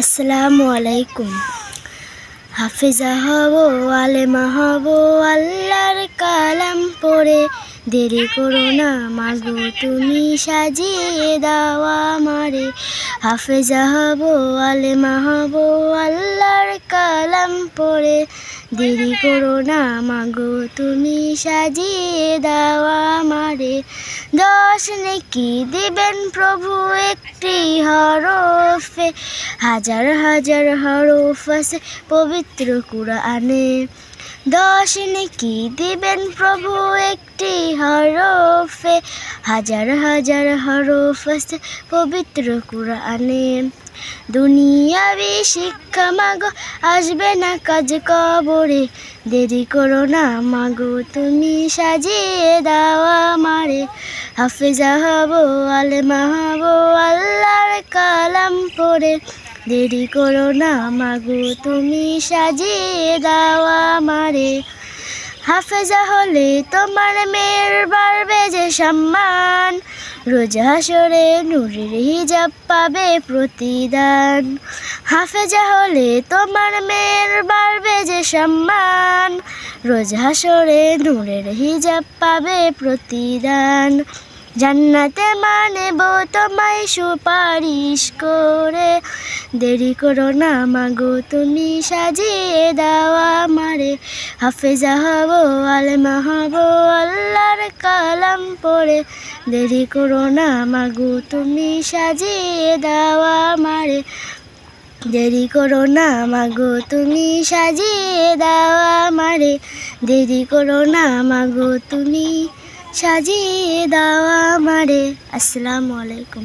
আসসালামু আলাইকুম। হাফেজা হব, আলেমা হব, আল্লাহর কালাম পড়ে। দেরি করো না মাগো তুমি সাজিয়ে দাও আমারে। হাফেজা হব, আলেমা হব, আল্লাহর কালাম পড়ে। দেরি করো না মাগো তুমি সাজিয়ে দাও আমারে। 10 নেকি দিবেন প্রভু একটি হরফে, হাজার হাজার হরফ আছে পবিত্র কুরআনে। 10 নেকি দিবেন প্রভু একটি হরফে, হাজার হাজার হরফ আছে পবিত্র কুরআনে। দুনিয়াবি শিক্ষা মাগো আসবে না কাজ কবরে। দেরি করো না মাগো তুমি সাজিয়ে দাও আমারে। হাফেজা হব, আলেমা হব, আল্লাহর কালাম পড়ে। দেরি করো না মাগো তুমি সাজিয়ে দাও আমারে। হাফেজা হলে তোমার মেয়ের বাড়বে যে সম্মান, রোজ হাসরে নূরের হিজাব পাবে প্রতিদান। হাফেজা হলে তোমার মেয়ের বাড়বে যে সম্মান, রোজ হাসরে নূরের হিজাব পাবে প্রতিদান। জান্নাতে মানেব তোমায় সুপারিশ করে। দেরি করো না মাগো তুমি সাজিয়ে দাও আমারে। হাফেজা হব, আলেমা হব, আল্লাহর কালাম পড়ে। দেরি করো না মাগো তুমি সাজিয়ে দাও আমারে। দেরি করো না মাগো তুমি সাজিয়ে দাও আমারে। দেরি করো না মাগো তুমি সাজিয়ে দাও আমারে। আসসালামু আলাইকুম।